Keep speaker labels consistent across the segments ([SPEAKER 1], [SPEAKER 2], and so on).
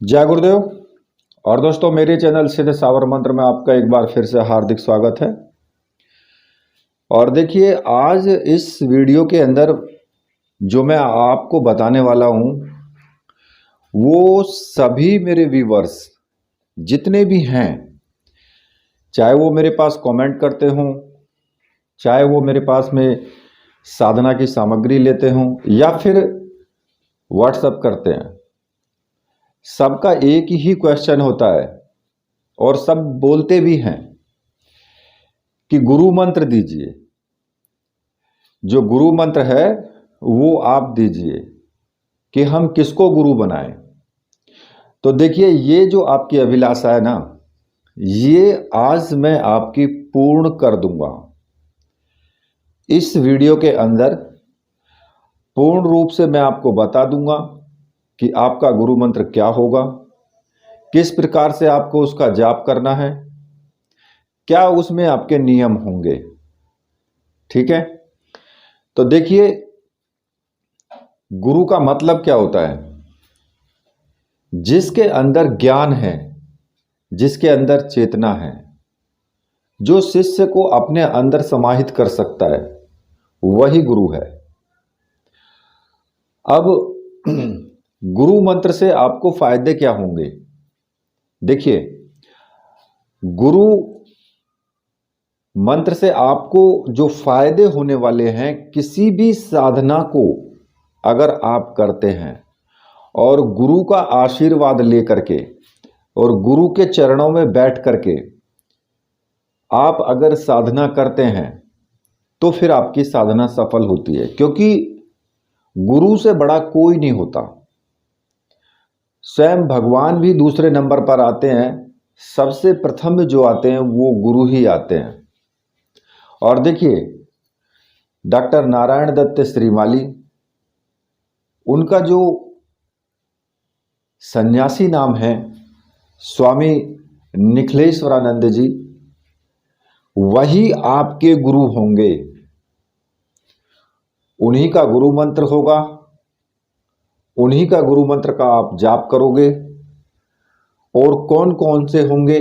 [SPEAKER 1] जय गुरुदेव। और दोस्तों, मेरे चैनल सिद्ध सावर मंत्र में आपका एक बार फिर से हार्दिक स्वागत है। और देखिए, आज इस वीडियो के अंदर जो मैं आपको बताने वाला हूँ वो सभी मेरे व्यूवर्स जितने भी हैं, चाहे वो मेरे पास कमेंट करते हों, चाहे वो मेरे पास में साधना की सामग्री लेते हों या फिर व्हाट्सएप करते हैं, सबका एक ही क्वेश्चन होता है और सब बोलते भी हैं कि गुरु मंत्र दीजिए। जो गुरु मंत्र है वो आप दीजिए कि हम किसको गुरु बनाएं। तो देखिए, ये जो आपकी अभिलाषा है ना, ये आज मैं आपकी पूर्ण कर दूंगा। इस वीडियो के अंदर पूर्ण रूप से मैं आपको बता दूंगा कि आपका गुरु मंत्र क्या होगा, किस प्रकार से आपको उसका जाप करना है, क्या उसमें आपके नियम होंगे। ठीक है, तो देखिए, गुरु का मतलब क्या होता है? जिसके अंदर ज्ञान है, जिसके अंदर चेतना है, जो शिष्य को अपने अंदर समाहित कर सकता है, वही गुरु है। अब गुरु मंत्र से आपको फायदे क्या होंगे? देखिए, गुरु मंत्र से आपको जो फायदे होने वाले हैं, किसी भी साधना को अगर आप करते हैं और गुरु का आशीर्वाद लेकर के और गुरु के चरणों में बैठ करके आप अगर साधना करते हैं तो फिर आपकी साधना सफल होती है, क्योंकि गुरु से बड़ा कोई नहीं होता। स्वयं भगवान भी दूसरे नंबर पर आते हैं, सबसे प्रथम जो आते हैं वो गुरु ही आते हैं। और देखिए, डॉक्टर नारायण दत्त श्रीमाली, उनका जो सन्यासी नाम है स्वामी निखिलेश्वरानंद जी, वही आपके गुरु होंगे। उन्हीं का गुरु मंत्र होगा, उन्हीं का गुरु मंत्र का आप जाप करोगे। और कौन कौन से होंगे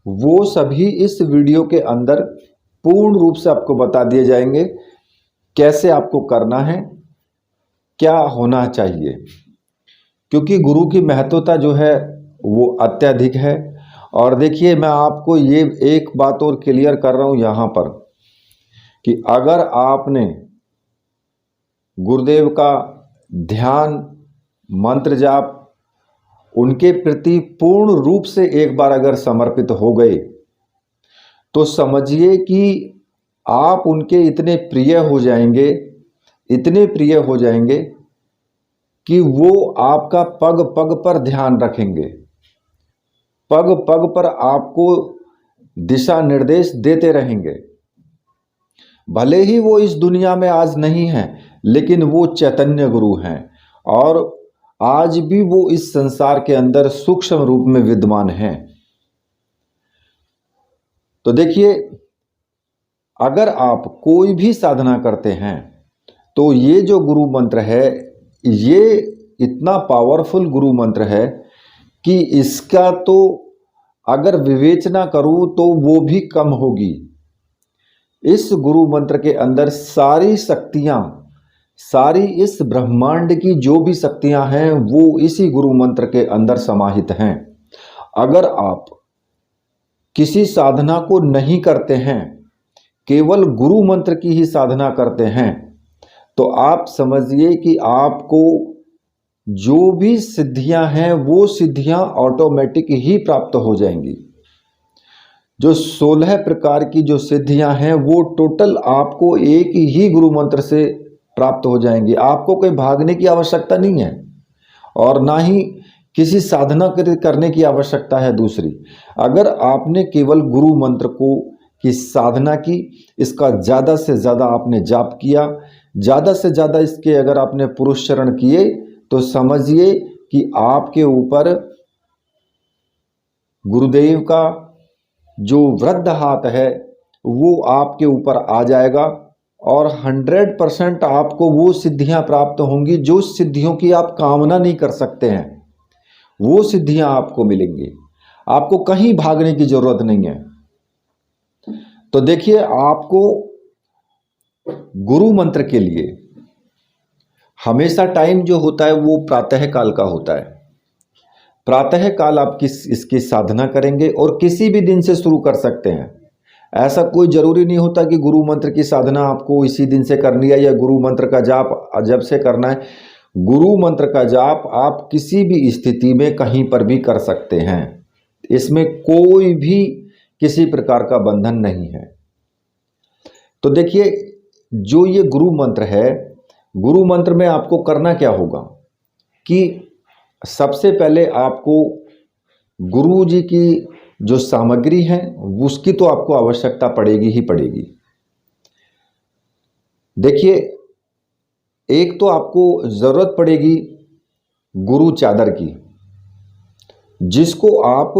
[SPEAKER 1] वो सभी इस वीडियो के अंदर पूर्ण रूप से आपको बता दिए जाएंगे। कैसे आपको करना है, क्या होना चाहिए, क्योंकि गुरु की महत्वता जो है वो अत्यधिक है। और देखिए, मैं आपको ये एक बात और क्लियर कर रहा हूं यहां पर कि अगर आपने गुरुदेव का ध्यान, मंत्र जाप उनके प्रति पूर्ण रूप से एक बार अगर समर्पित हो गए तो समझिए कि आप उनके इतने प्रिय हो जाएंगे, इतने प्रिय हो जाएंगे कि वो आपका पग पग पर ध्यान रखेंगे, पग पग पर आपको दिशा निर्देश देते रहेंगे। भले ही वो इस दुनिया में आज नहीं है, लेकिन वो चैतन्य गुरु हैं और आज भी वो इस संसार के अंदर सूक्ष्म रूप में विद्यमान हैं। तो देखिए, अगर आप कोई भी साधना करते हैं तो ये जो गुरु मंत्र है, ये इतना पावरफुल गुरु मंत्र है कि इसका तो अगर विवेचना करूं तो वो भी कम होगी। इस गुरु मंत्र के अंदर सारी शक्तियां, सारी इस ब्रह्मांड की जो भी शक्तियां हैं वो इसी गुरु मंत्र के अंदर समाहित हैं। अगर आप किसी साधना को नहीं करते हैं, केवल गुरु मंत्र की ही साधना करते हैं, तो आप समझिए कि आपको जो भी सिद्धियां हैं वो सिद्धियां ऑटोमेटिक ही प्राप्त हो जाएंगी। जो 16 प्रकार की जो सिद्धियां हैं वो टोटल आपको एक ही गुरु मंत्र से प्राप्त हो जाएंगी। आपको कोई भागने की आवश्यकता नहीं है और ना ही किसी साधना करने की आवश्यकता है। दूसरी, अगर आपने केवल गुरु मंत्र को की साधना की, इसका ज़्यादा से ज़्यादा आपने जाप किया, ज़्यादा से ज़्यादा इसके अगर आपने पुरुष चरण किए, तो समझिए कि आपके ऊपर गुरुदेव का जो वृद्ध हाथ है वो आपके ऊपर आ जाएगा और 100% आपको वो सिद्धियां प्राप्त होंगी जो सिद्धियों की आप कामना नहीं कर सकते हैं। वो सिद्धियां आपको मिलेंगी, आपको कहीं भागने की जरूरत नहीं है। तो देखिए, आपको गुरु मंत्र के लिए हमेशा टाइम जो होता है वो प्रातः काल का होता है। प्रातः काल आप इसकी साधना करेंगे और किसी भी दिन से शुरू कर सकते हैं। ऐसा कोई जरूरी नहीं होता कि गुरु मंत्र की साधना आपको इसी दिन से करनी है या गुरु मंत्र का जाप जब से करना है। गुरु मंत्र का जाप आप किसी भी स्थिति में कहीं पर भी कर सकते हैं, इसमें कोई भी किसी प्रकार का बंधन नहीं है। तो देखिए, जो ये गुरु मंत्र है, गुरु मंत्र में आपको करना क्या होगा कि सबसे पहले आपको गुरु जी की जो सामग्री है उसकी तो आपको आवश्यकता पड़ेगी ही पड़ेगी। देखिए, एक तो आपको जरूरत पड़ेगी गुरु चादर की, जिसको आप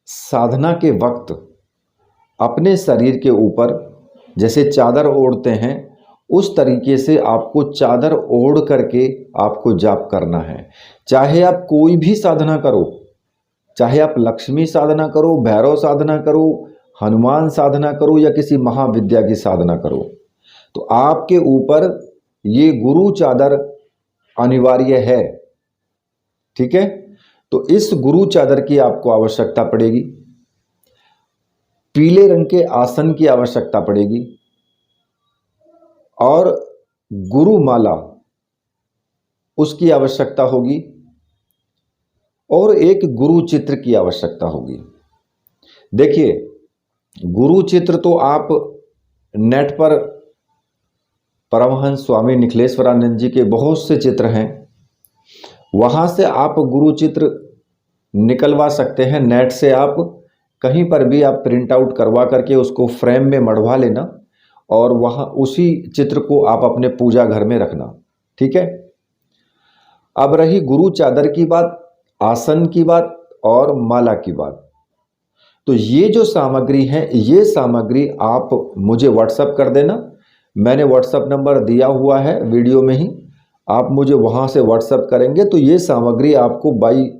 [SPEAKER 1] साधना के वक्त अपने शरीर के ऊपर जैसे चादर ओढ़ते हैं उस तरीके से आपको चादर ओढ़ करके आपको जाप करना है। चाहे आप कोई भी साधना करो, चाहे आप लक्ष्मी साधना करो, भैरव साधना करो, हनुमान साधना करो या किसी महाविद्या की साधना करो, तो आपके ऊपर ये गुरु चादर अनिवार्य है। ठीक है, तो इस गुरु चादर की आपको आवश्यकता पड़ेगी। पीले रंग के आसन की आवश्यकता पड़ेगी और गुरु माला उसकी आवश्यकता होगी और एक गुरु चित्र की आवश्यकता होगी। देखिए, गुरु चित्र तो आप नेट पर परमहंस स्वामी निखिलेश्वरानंद जी के बहुत से चित्र हैं, वहां से आप गुरु चित्र निकलवा सकते हैं। नेट से आप कहीं पर भी आप प्रिंट आउट करवा करके उसको फ्रेम में मढ़वा लेना और वहां उसी चित्र को आप अपने पूजा घर में रखना। ठीक है, अब रही गुरु चादर की बात, आसन की बात और माला की बात। तो ये जो सामग्री है, ये सामग्री आप मुझे व्हाट्सएप कर देना। मैंने व्हाट्सएप नंबर दिया हुआ है वीडियो में ही, आप मुझे वहाँ से व्हाट्सएप करेंगे तो ये सामग्री आपको बाई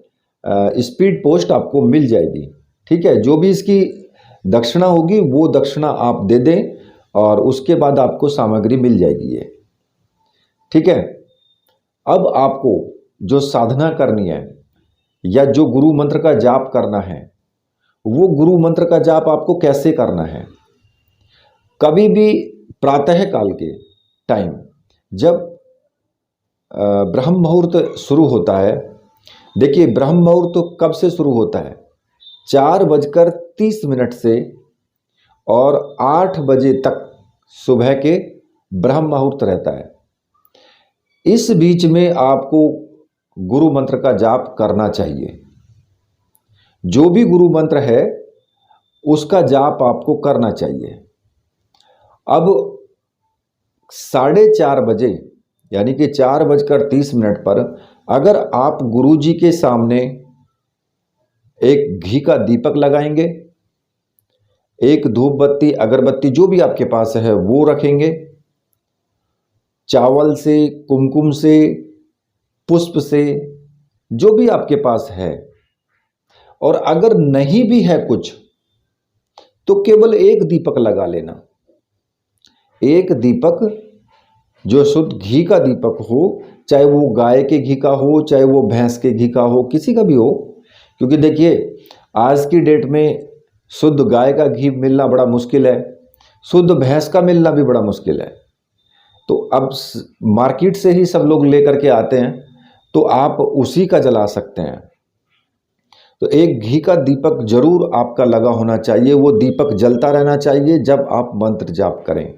[SPEAKER 1] स्पीड पोस्ट आपको मिल जाएगी। ठीक है, जो भी इसकी दक्षिणा होगी वो दक्षिणा आप दे दें और उसके बाद आपको सामग्री मिल जाएगी ये। ठीक है, अब आपको जो साधना करनी है या जो गुरु मंत्र का जाप करना है, वो गुरु मंत्र का जाप आपको कैसे करना है। कभी भी प्रातः काल के टाइम जब ब्रह्म मुहूर्त शुरू होता है, देखिए ब्रह्म मुहूर्त तो कब से शुरू होता है, 4:30 से और 8 बजे तक सुबह के ब्रह्म मुहूर्त रहता है। इस बीच में आपको गुरु मंत्र का जाप करना चाहिए। जो भी गुरु मंत्र है उसका जाप आपको करना चाहिए। अब 4:30 बजे यानी कि 4:30 पर अगर आप गुरु जी के सामने एक घी का दीपक लगाएंगे, एक धूप बत्ती अगरबत्ती जो भी आपके पास है वो रखेंगे, चावल से, कुमकुम से, पुष्प से, जो भी आपके पास है, और अगर नहीं भी है कुछ तो केवल एक दीपक लगा लेना। एक दीपक जो शुद्ध घी का दीपक हो, चाहे वो गाय के घी का हो, चाहे वो भैंस के घी का हो, किसी का भी हो, क्योंकि देखिए आज की डेट में शुद्ध गाय का घी मिलना बड़ा मुश्किल है, शुद्ध भैंस का मिलना भी बड़ा मुश्किल है। तो अब मार्केट से ही सब लोग लेकर के आते हैं, तो आप उसी का जला सकते हैं। तो एक घी का दीपक जरूर आपका लगा होना चाहिए, वो दीपक जलता रहना चाहिए जब आप मंत्र जाप करें।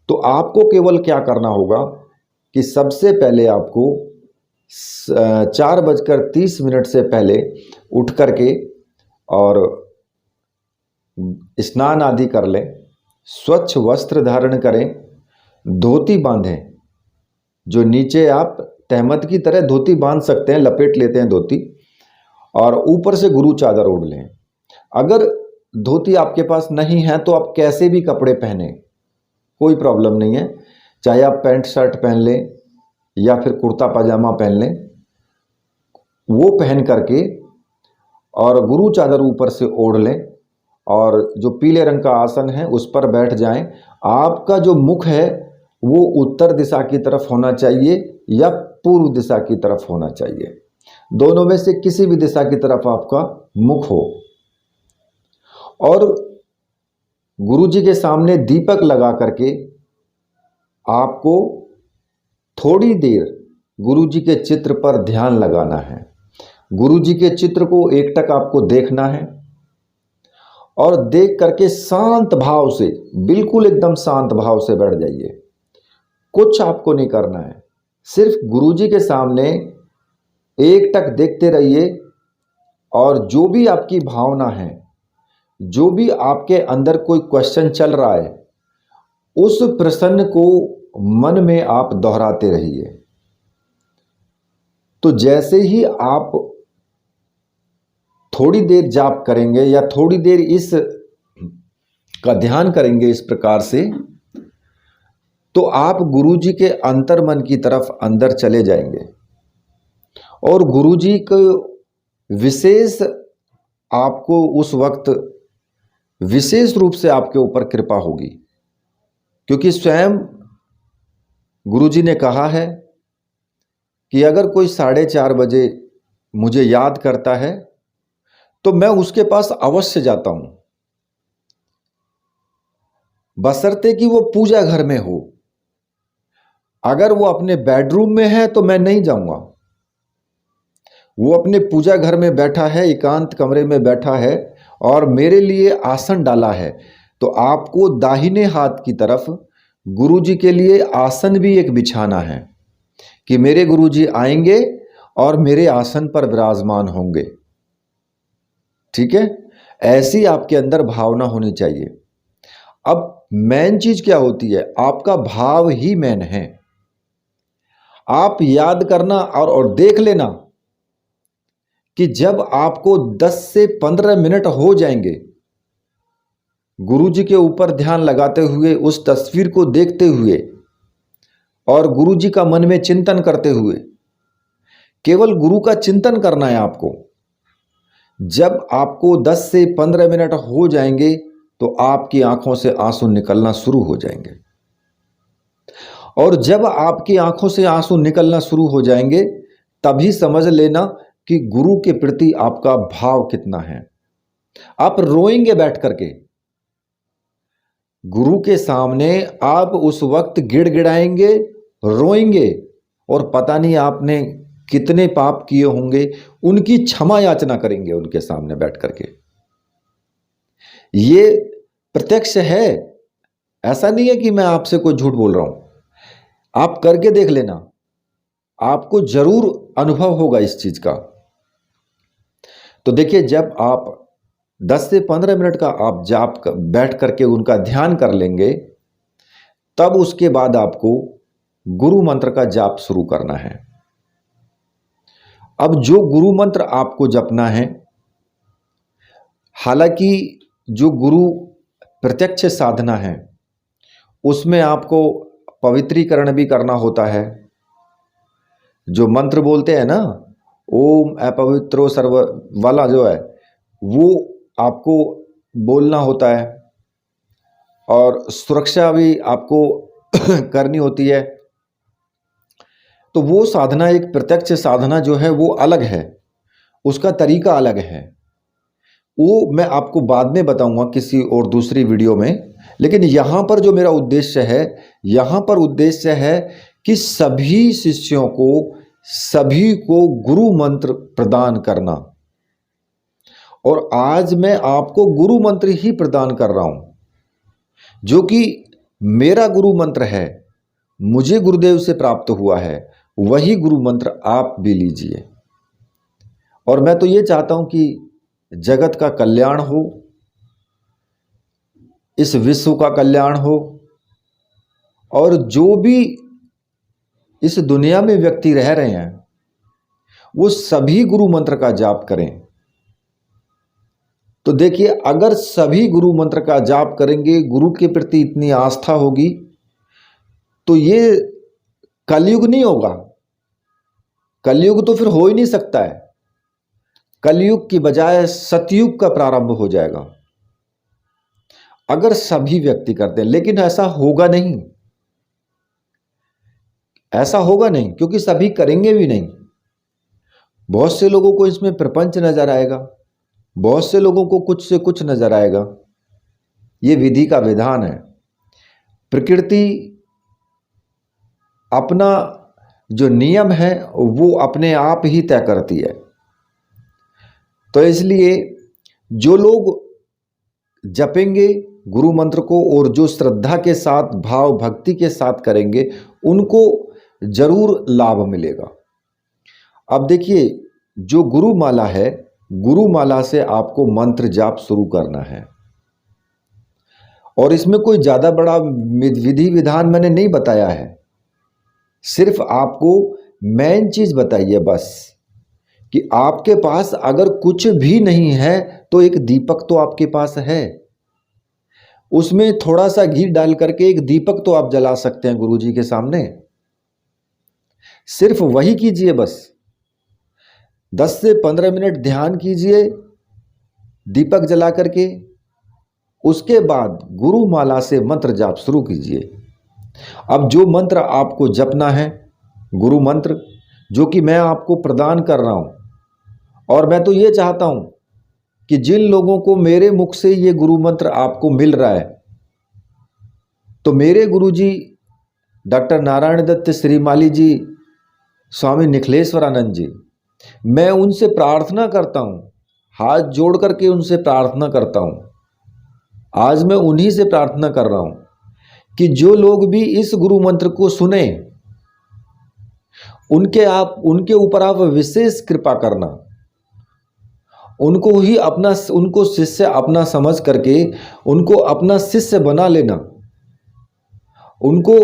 [SPEAKER 1] तो आपको केवल क्या करना होगा कि सबसे पहले आपको 4:30 से पहले उठ करके और स्नान आदि कर लें, स्वच्छ वस्त्र धारण करें, धोती बांधें, जो नीचे आप तहमत की तरह धोती बांध सकते हैं, लपेट लेते हैं धोती, और ऊपर से गुरु चादर ओढ़ लें। अगर धोती आपके पास नहीं है तो आप कैसे भी कपड़े पहने, कोई प्रॉब्लम नहीं है, चाहे आप पैंट शर्ट पहन लें या फिर कुर्ता पजामा पहन लें, वो पहन करके और गुरु चादर ऊपर से ओढ़ लें और जो पीले रंग का आसन है उस पर बैठ जाएं। आपका जो मुख है वो उत्तर दिशा की तरफ होना चाहिए या पूर्व दिशा की तरफ होना चाहिए, दोनों में से किसी भी दिशा की तरफ आपका मुख हो। और गुरु जी के सामने दीपक लगा करके आपको थोड़ी देर गुरु जी के चित्र पर ध्यान लगाना है। गुरु जी के चित्र को एकटक आपको देखना है और देख करके शांत भाव से, बिल्कुल एकदम शांत भाव से बैठ जाइए। कुछ आपको नहीं करना है, सिर्फ गुरु जी के सामने एकटक देखते रहिए और जो भी आपकी भावना है, जो भी आपके अंदर कोई क्वेश्चन चल रहा है, उस प्रश्न को मन में आप दोहराते रहिए। तो जैसे ही आप थोड़ी देर जाप करेंगे या थोड़ी देर इस का ध्यान करेंगे इस प्रकार से, तो आप गुरु जी के अंतर मन की तरफ अंदर चले जाएंगे और गुरु जी को विशेष, आपको उस वक्त विशेष रूप से आपके ऊपर कृपा होगी, क्योंकि स्वयं गुरु जी ने कहा है कि अगर कोई 4:30 बजे मुझे याद करता है तो मैं उसके पास अवश्य जाता हूं, बशर्ते कि वो पूजा घर में हो। अगर वो अपने बेडरूम में है तो मैं नहीं जाऊंगा। वो अपने पूजा घर में बैठा है, एकांत कमरे में बैठा है और मेरे लिए आसन डाला है, तो आपको दाहिने हाथ की तरफ गुरु जी के लिए आसन भी एक बिछाना है कि मेरे गुरु जी आएंगे और मेरे आसन पर विराजमान होंगे। ठीक है, ऐसी आपके अंदर भावना होनी चाहिए। अब मेन चीज क्या होती है, आपका भाव ही मेन है। आप याद करना और देख लेना कि जब आपको 10 से 15 मिनट हो जाएंगे गुरु जी के ऊपर ध्यान लगाते हुए, उस तस्वीर को देखते हुए और गुरु जी का मन में चिंतन करते हुए, केवल गुरु का चिंतन करना है आपको। जब आपको 10 से 15 मिनट हो जाएंगे तो आपकी आंखों से आंसू निकलना शुरू हो जाएंगे, और जब आपकी आंखों से आंसू निकलना शुरू हो जाएंगे तभी समझ लेना कि गुरु के प्रति आपका भाव कितना है। आप रोएंगे बैठ करके गुरु के सामने, आप उस वक्त गिड़गिड़ाएंगे, रोएंगे और पता नहीं आपने कितने पाप किए होंगे, उनकी क्षमा याचना करेंगे उनके सामने बैठ करके। ये प्रत्यक्ष है, ऐसा नहीं है कि मैं आपसे कोई झूठ बोल रहा हूं। आप करके देख लेना, आपको जरूर अनुभव होगा इस चीज का। तो देखिए, जब आप 10 से 15 मिनट का आप जाप बैठ करके उनका ध्यान कर लेंगे, तब उसके बाद आपको गुरु मंत्र का जाप शुरू करना है। अब जो गुरु मंत्र आपको जपना है, हालांकि जो गुरु प्रत्यक्ष साधना है उसमें आपको पवित्रीकरण भी करना होता है। जो मंत्र बोलते हैं ना, ओम अपवित्रो सर्व वाला जो है, वो आपको बोलना होता है और सुरक्षा भी आपको करनी होती है। तो वो साधना, एक प्रत्यक्ष साधना जो है वो अलग है, उसका तरीका अलग है। वो मैं आपको बाद में बताऊंगा किसी और दूसरी वीडियो में। लेकिन यहाँ पर जो मेरा उद्देश्य है, यहाँ पर उद्देश्य है कि सभी शिष्यों को, सभी को गुरु मंत्र प्रदान करना। और आज मैं आपको गुरु मंत्र ही प्रदान कर रहा हूं, जो कि मेरा गुरु मंत्र है, मुझे गुरुदेव से प्राप्त हुआ है। वही गुरु मंत्र आप भी लीजिए। और मैं तो ये चाहता हूं कि जगत का कल्याण हो, इस विश्व का कल्याण हो, और जो भी इस दुनिया में व्यक्ति रह रहे हैं वो सभी गुरु मंत्र का जाप करें। तो देखिए, अगर सभी गुरु मंत्र का जाप करेंगे, गुरु के प्रति इतनी आस्था होगी, तो ये कलयुग नहीं होगा। कलयुग तो फिर हो ही नहीं सकता है। कलयुग की बजाय सतयुग का प्रारंभ हो जाएगा अगर सभी व्यक्ति करते हैं। लेकिन ऐसा होगा नहीं, ऐसा होगा नहीं, क्योंकि सभी करेंगे भी नहीं। बहुत से लोगों को इसमें प्रपंच नजर आएगा, बहुत से लोगों को कुछ से कुछ नजर आएगा। ये विधि का विधान है। प्रकृति अपना जो नियम है वो अपने आप ही तय करती है। तो इसलिए जो लोग जपेंगे गुरु मंत्र को और जो श्रद्धा के साथ, भाव भक्ति के साथ करेंगे, उनको जरूर लाभ मिलेगा। अब देखिए, जो गुरुमाला है, गुरुमाला से आपको मंत्र जाप शुरू करना है। और इसमें कोई ज़्यादा बड़ा विधि विधान मैंने नहीं बताया है, सिर्फ आपको मेन चीज़ बताई है बस, कि आपके पास अगर कुछ भी नहीं है तो एक दीपक तो आपके पास है, उसमें थोड़ा सा घी डाल करके एक दीपक तो आप जला सकते हैं गुरु जी के सामने। सिर्फ वही कीजिए बस। 10 से 15 मिनट ध्यान कीजिए दीपक जला करके, उसके बाद गुरु माला से मंत्र जाप शुरू कीजिए। अब जो मंत्र आपको जपना है, गुरु मंत्र जो कि मैं आपको प्रदान कर रहा हूं, और मैं तो ये चाहता हूं कि जिन लोगों को मेरे मुख से ये गुरु मंत्र आपको मिल रहा है, तो मेरे गुरु जी डॉक्टर नारायण दत्त श्रीमाली जी, स्वामी निखिलेश्वरानंद जी, मैं उनसे प्रार्थना करता हूं, हाथ जोड़ करके उनसे प्रार्थना करता हूं। आज मैं उन्हीं से प्रार्थना कर रहा हूं कि जो लोग भी इस गुरु मंत्र को सुने, उनके ऊपर आप विशेष कृपा करना, उनको ही अपना, उनको शिष्य अपना समझ करके उनको अपना शिष्य बना लेना, उनको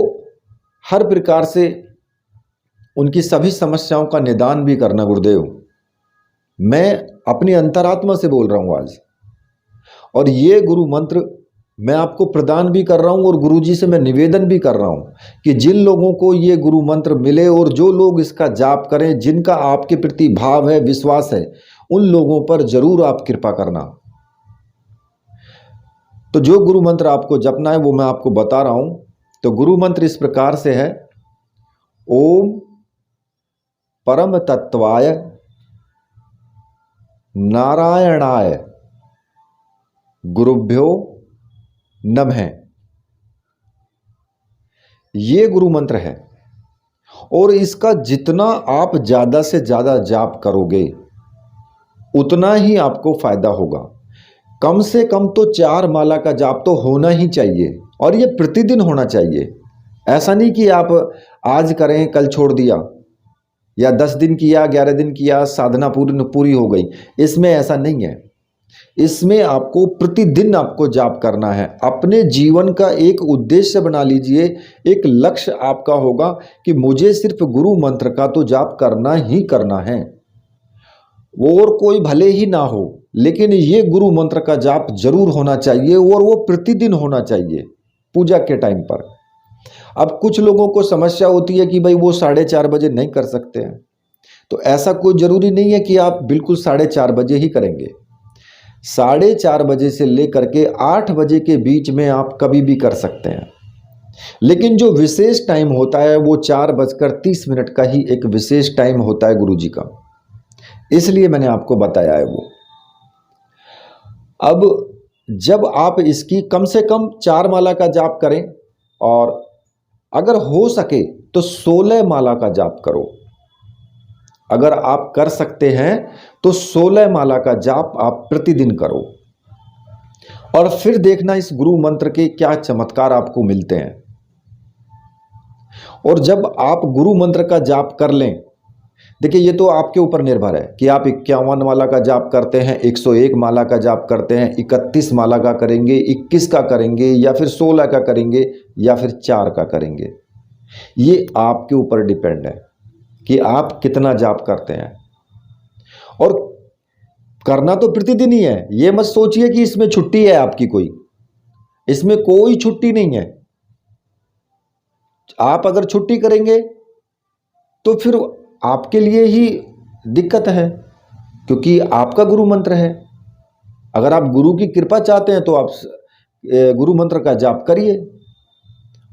[SPEAKER 1] हर प्रकार से उनकी सभी समस्याओं का निदान भी करना। गुरुदेव, मैं अपनी अंतरात्मा से बोल रहा हूं आज, और ये गुरु मंत्र मैं आपको प्रदान भी कर रहा हूं और गुरु जी से मैं निवेदन भी कर रहा हूं कि जिन लोगों को ये गुरु मंत्र मिले और जो लोग इसका जाप करें, जिनका आपके प्रति भाव है, विश्वास है, उन लोगों पर जरूर आप कृपा करना। तो जो गुरु मंत्र आपको जपना है वो मैं आपको बता रहा हूं। तो गुरु मंत्र इस प्रकार से है: ओम परम तत्वाय नारायणाय गुरुभ्यो नमः। ये गुरु मंत्र है, और इसका जितना आप ज्यादा से ज्यादा जाप करोगे उतना ही आपको फायदा होगा। कम से कम तो 4 माला का जाप तो होना ही चाहिए, और ये प्रतिदिन होना चाहिए। ऐसा नहीं कि आप आज करें कल छोड़ दिया, या 10 दिन किया 11 दिन किया साधना पूरी हो गई। इसमें ऐसा नहीं है। इसमें आपको प्रतिदिन आपको जाप करना है। अपने जीवन का एक उद्देश्य बना लीजिए, एक लक्ष्य आपका होगा कि मुझे सिर्फ गुरु मंत्र का तो जाप करना ही करना है, और कोई भले ही ना हो, लेकिन ये गुरु मंत्र का जाप जरूर होना चाहिए, और वो प्रतिदिन होना चाहिए पूजा के टाइम पर। अब कुछ लोगों को समस्या होती है कि भाई वो 4:30 बजे नहीं कर सकते हैं, तो ऐसा कोई जरूरी नहीं है कि आप बिल्कुल 4:30 बजे ही करेंगे। 4:30 बजे से लेकर के 8 बजे के बीच में आप कभी भी कर सकते हैं। लेकिन जो विशेष टाइम होता है वो 4:30 का ही एक विशेष टाइम होता है गुरु जी का, इसलिए मैंने आपको बताया है वो। अब जब आप इसकी कम से कम 4 माला का जाप करें, और अगर हो सके तो 16 माला का जाप करो। अगर आप कर सकते हैं तो 16 माला का जाप आप प्रतिदिन करो, और फिर देखना इस गुरु मंत्र के क्या चमत्कार आपको मिलते हैं। और जब आप गुरु मंत्र का जाप कर लें, देखिए ये तो आपके ऊपर निर्भर है कि आप 51 माला का जाप करते हैं, 101 माला का जाप करते हैं, 31 माला का करेंगे, 21 का करेंगे, या फिर 16 का करेंगे, या फिर 4 का करेंगे। ये आपके ऊपर डिपेंड है कि आप कितना जाप करते हैं। और करना तो प्रतिदिन ही है। ये मत सोचिए कि इसमें छुट्टी है आपकी कोई, इसमें कोई छुट्टी नहीं है। आप अगर छुट्टी करेंगे तो फिर आपके लिए ही दिक्कत है। क्योंकि आपका गुरु मंत्र है। अगर आप गुरु की कृपा चाहते हैं तो आप गुरु मंत्र का जाप करिए,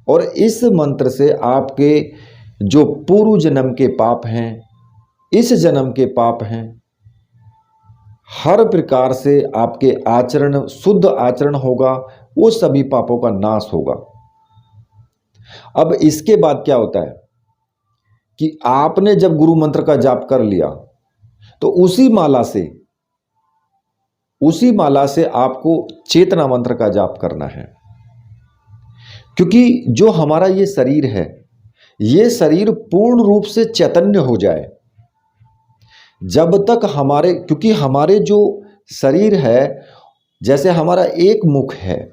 [SPEAKER 1] और इस मंत्र से आपके जो पूर्व जन्म के पाप हैं, इस जन्म के पाप हैं, हर प्रकार से आपके आचरण, शुद्ध आचरण होगा, वो सभी पापों का नाश होगा। अब इसके बाद क्या होता है कि आपने जब गुरु मंत्र का जाप कर लिया तो उसी माला से आपको चेतना मंत्र का जाप करना है। क्योंकि जो हमारा ये शरीर है, ये शरीर पूर्ण रूप से चैतन्य हो जाए, जब तक क्योंकि हमारे जो शरीर है, जैसे हमारा एक मुख है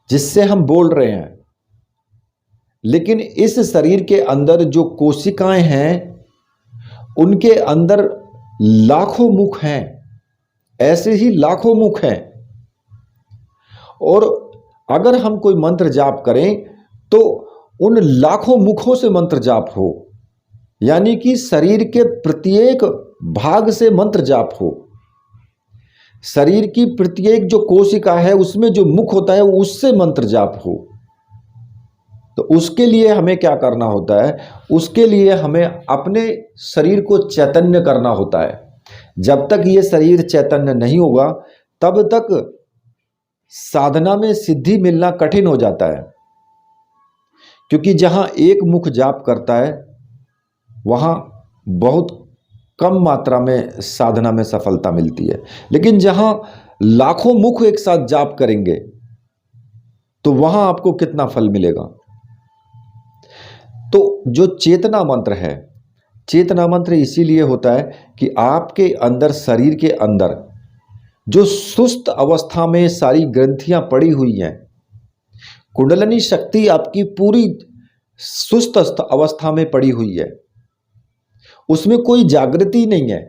[SPEAKER 1] जिससे हम बोल रहे हैं, लेकिन इस शरीर के अंदर जो कोशिकाएं हैं उनके अंदर लाखों मुख हैं, ऐसे ही लाखों मुख हैं। और अगर हम कोई मंत्र जाप करें तो उन लाखों मुखों से मंत्र जाप हो, यानी कि शरीर के प्रत्येक भाग से मंत्र जाप हो। शरीर की प्रत्येक जो कोशिका है उसमें जो मुख होता है उससे मंत्र जाप हो। तो उसके लिए हमें क्या करना होता है? उसके लिए हमें अपने शरीर को चैतन्य करना होता है। जब तक ये शरीर चैतन्य नहीं होगा तब तक साधना में सिद्धि मिलना कठिन हो जाता है, क्योंकि जहां एक मुख जाप करता है वहां बहुत कम मात्रा में साधना में सफलता मिलती है। लेकिन जहां लाखों मुख एक साथ जाप करेंगे तो वहां आपको कितना फल मिलेगा। तो जो चेतना मंत्र है, चेतना मंत्र इसीलिए होता है कि आपके अंदर, शरीर के अंदर जो सुस्त अवस्था में सारी ग्रंथियां पड़ी हुई हैं, कुंडलिनी शक्ति आपकी पूरी सुस्त अवस्था में पड़ी हुई है, उसमें कोई जागृति नहीं है,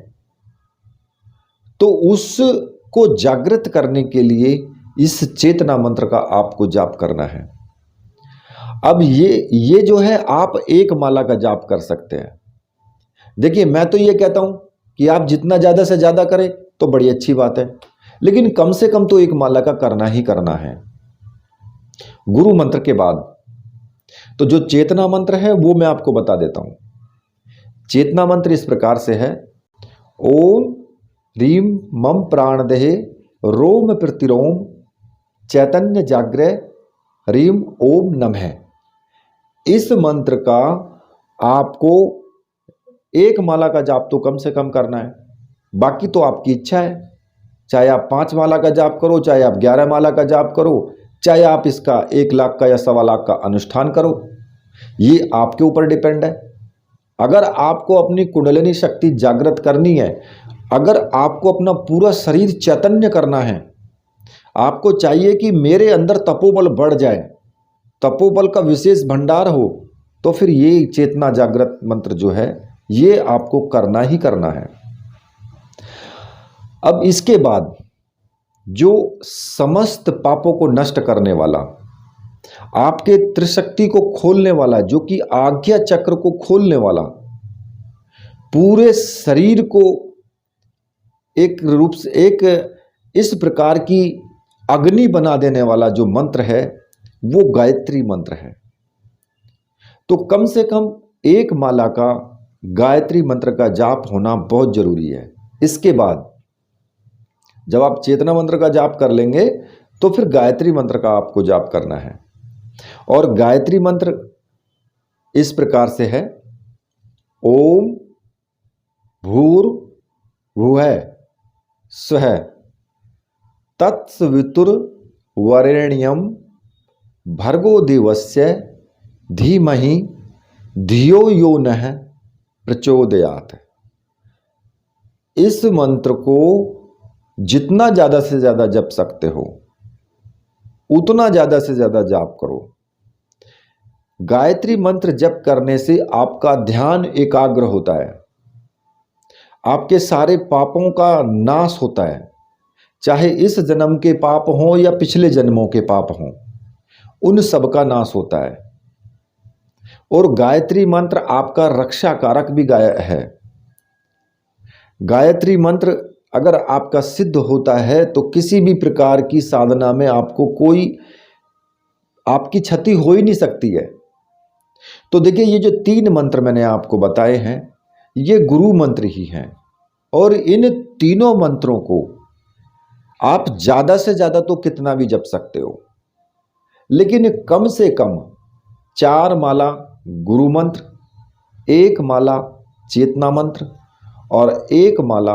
[SPEAKER 1] तो उसको जागृत करने के लिए इस चेतना मंत्र का आपको जाप करना है। अब ये जो है आप एक माला का जाप कर सकते हैं। देखिए, मैं तो ये कहता हूं कि आप जितना ज़्यादा से ज़्यादा करें तो बड़ी अच्छी बात है, लेकिन कम से कम तो एक माला का करना ही करना है गुरु मंत्र के बाद। तो जो चेतना मंत्र है वो मैं आपको बता देता हूं। चेतना मंत्र इस प्रकार से है: ओम ह्रीम मम प्राणदेहे रोम प्रतिरोम चैतन्य जाग्रय ह्रीम ओम नमः। इस मंत्र का आपको एक माला का जाप तो कम से कम करना है, बाकी तो आपकी इच्छा है। चाहे आप 5 माला का जाप करो, चाहे आप 11 माला का जाप करो, चाहे आप इसका 1 लाख का या 1.25 लाख का अनुष्ठान करो, ये आपके ऊपर डिपेंड है। अगर आपको अपनी कुंडलिनी शक्ति जागृत करनी है, अगर आपको अपना पूरा शरीर चैतन्य करना है, आपको चाहिए कि मेरे अंदर तपोबल बढ़ जाए, तपोबल का विशेष भंडार हो, तो फिर ये चेतना जागृत मंत्र जो है ये आपको करना ही करना है। अब इसके बाद जो समस्त पापों को नष्ट करने वाला, आपके त्रिशक्ति को खोलने वाला, जो कि आज्ञा चक्र को खोलने वाला, पूरे शरीर को एक रूप से एक इस प्रकार की अग्नि बना देने वाला जो मंत्र है वो गायत्री मंत्र है। तो कम से कम एक माला का गायत्री मंत्र का जाप होना बहुत जरूरी है। इसके बाद जब आप चेतना मंत्र का जाप कर लेंगे तो फिर गायत्री मंत्र का आपको जाप करना है। और गायत्री मंत्र इस प्रकार से है: ओम भूर्भुवः स्वः तत्सवितुर्वरेण्यं भर्गो देवस्य धीमहि धियो यो नः प्रचोदयात्। इस मंत्र को जितना ज़्यादा से ज़्यादा जप सकते हो उतना ज़्यादा से ज़्यादा जाप करो। गायत्री मंत्र जप करने से आपका ध्यान एकाग्र होता है, आपके सारे पापों का नाश होता है, चाहे इस जन्म के पाप हों या पिछले जन्मों के पाप हों, उन सब का नाश होता है। और गायत्री मंत्र आपका रक्षा कारक भी है। गायत्री मंत्र अगर आपका सिद्ध होता है तो किसी भी प्रकार की साधना में आपको कोई आपकी क्षति हो ही नहीं सकती है। तो देखिए, ये जो 3 मंत्र मैंने आपको बताए हैं ये गुरु मंत्र ही हैं, और इन तीनों मंत्रों को आप ज़्यादा से ज़्यादा तो कितना भी जप सकते हो, लेकिन कम से कम 4 माला गुरु मंत्र, 1 माला चेतना मंत्र और 1 माला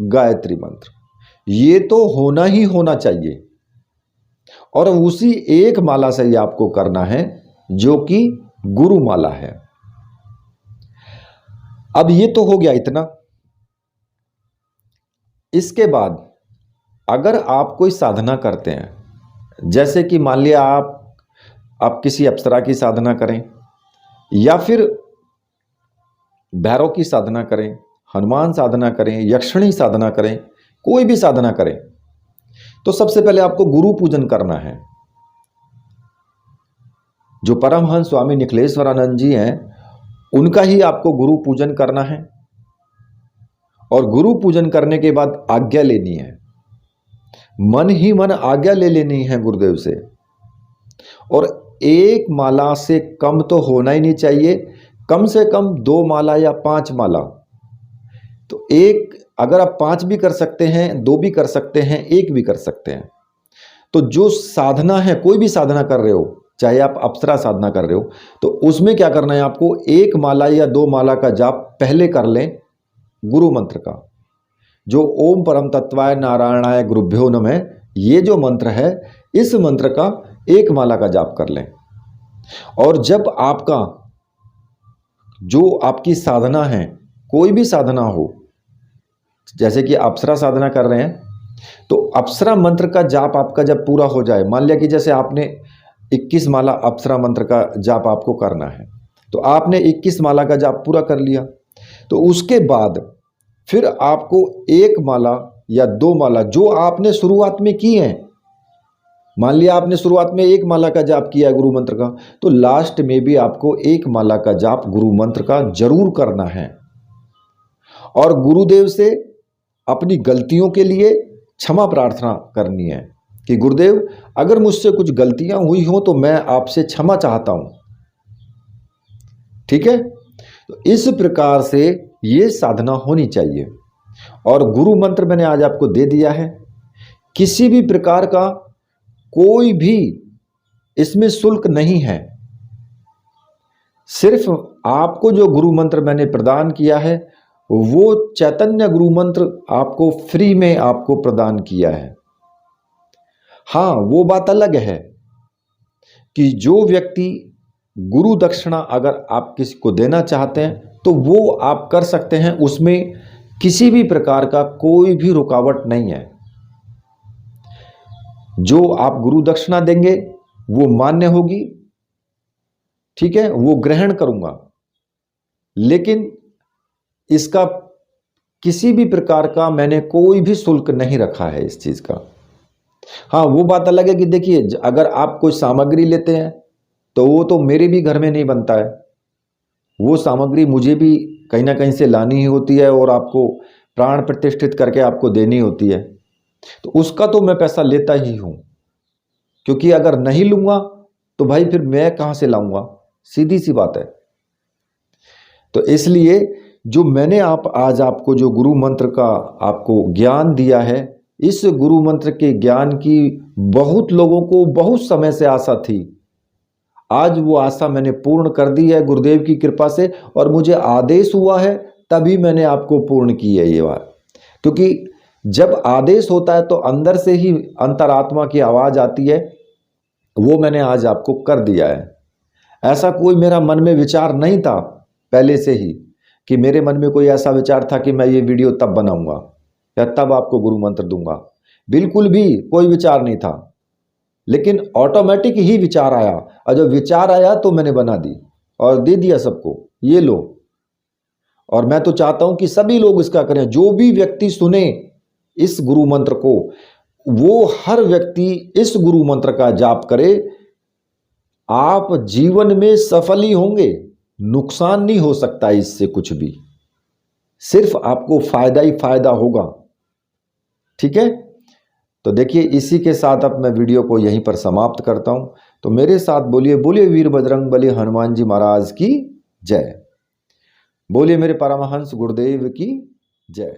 [SPEAKER 1] गायत्री मंत्र, ये तो होना ही होना चाहिए। और उसी 1 माला से ही आपको करना है जो कि गुरु माला है। अब ये तो हो गया इतना। इसके बाद अगर आप कोई साधना करते हैं, जैसे कि मान लिया आप किसी अप्सरा की साधना करें, या फिर भैरव की साधना करें, हनुमान साधना करें, यक्षिणी साधना करें, कोई भी साधना करें, तो सबसे पहले आपको गुरु पूजन करना है। जो परमहंस स्वामी निखिलेश्वरानंद जी हैं उनका ही आपको गुरु पूजन करना है, और गुरु पूजन करने के बाद आज्ञा लेनी है, मन ही मन आज्ञा ले लेनी है गुरुदेव से। और 1 माला से कम तो होना ही नहीं चाहिए, कम से कम 2 माला या 5 माला। तो अगर आप 5 भी कर सकते हैं, 2 भी कर सकते हैं, 1 भी कर सकते हैं। तो जो साधना है, कोई भी साधना कर रहे हो, चाहे आप अप्सरा साधना कर रहे हो, तो उसमें क्या करना है आपको, 1 माला या 2 माला का जाप पहले कर लें गुरु मंत्र का, जो ओम परम तत्वाय नारायणाय गुरुभ्यो नमः, ये जो मंत्र है इस मंत्र का 1 माला का जाप कर लें। और जब आपका जो आपकी साधना है, कोई भी साधना हो, जैसे कि अप्सरा साधना कर रहे हैं, तो अप्सरा मंत्र का जाप आपका जब पूरा हो जाए, मान लिया कि जैसे आपने 21 माला अप्सरा मंत्र का जाप आपको करना है, तो आपने 21 माला का जाप पूरा कर लिया, तो उसके बाद फिर आपको 1 माला या 2 माला जो आपने शुरुआत में की है, मान लिया आपने शुरुआत में 1 माला का जाप किया है गुरु मंत्र का, तो लास्ट में भी आपको 1 माला का जाप गुरु मंत्र का जरूर करना है। और गुरुदेव से अपनी गलतियों के लिए क्षमा प्रार्थना करनी है कि गुरुदेव अगर मुझसे कुछ गलतियां हुई हो तो मैं आपसे क्षमा चाहता हूं। ठीक है, तो इस प्रकार से ये साधना होनी चाहिए। और गुरु मंत्र मैंने आज आपको दे दिया है। किसी भी प्रकार का कोई भी इसमें शुल्क नहीं है, सिर्फ आपको जो गुरु मंत्र मैंने प्रदान किया है वो चैतन्य गुरु मंत्र आपको फ्री में आपको प्रदान किया है। हाँ, वो बात अलग है कि जो व्यक्ति गुरु दक्षिणा अगर आप किसी को देना चाहते हैं तो वो आप कर सकते हैं, उसमें किसी भी प्रकार का कोई भी रुकावट नहीं है। जो आप गुरु दक्षिणा देंगे वो मान्य होगी, ठीक है, वो ग्रहण करूंगा, लेकिन इसका किसी भी प्रकार का मैंने कोई भी शुल्क नहीं रखा है इस चीज का। हाँ, वो बात अलग है कि देखिए अगर आप कोई सामग्री लेते हैं तो वो तो मेरे भी घर में नहीं बनता है, वो सामग्री मुझे भी कहीं ना कहीं से लानी ही होती है और आपको प्राण प्रतिष्ठित करके आपको देनी होती है, तो उसका तो मैं पैसा लेता ही हूं, क्योंकि अगर नहीं लूंगा तो भाई फिर मैं कहां से लाऊंगा, सीधी सी बात है। तो इसलिए जो मैंने आज आपको जो गुरु मंत्र का आपको ज्ञान दिया है, इस गुरु मंत्र के ज्ञान की बहुत लोगों को बहुत समय से आशा थी। आज वो आशा मैंने पूर्ण कर दी है गुरुदेव की कृपा से, और मुझे आदेश हुआ है तभी मैंने आपको पूर्ण की है ये बात। क्योंकि जब आदेश होता है तो अंदर से ही अंतरात्मा की आवाज आती है, वो मैंने आज आपको कर दिया है। ऐसा कोई मेरा मन में विचार नहीं था पहले से ही कि मेरे मन में कोई ऐसा विचार था कि मैं ये वीडियो तब बनाऊंगा या तब आपको गुरु मंत्र दूंगा, बिल्कुल भी कोई विचार नहीं था। लेकिन ऑटोमेटिक ही विचार आया, और जब विचार आया तो मैंने बना दी और दे दिया सबको, ये लो। और मैं तो चाहता हूं कि सभी लोग इसका करें, जो भी व्यक्ति सुने इस गुरु मंत्र को, वो हर व्यक्ति इस गुरु मंत्र का जाप करे। आप जीवन में सफल ही होंगे, नुकसान नहीं हो सकता इससे कुछ भी। सिर्फ आपको फायदा ही फायदा होगा। ठीक है, तो देखिए इसी के साथ अब मैं वीडियो को यहीं पर समाप्त करता हूं। तो मेरे साथ बोलिए, बोलिए वीर बजरंग बली हनुमान जी महाराज की जय, बोलिए मेरे परमहंस गुरुदेव की जय।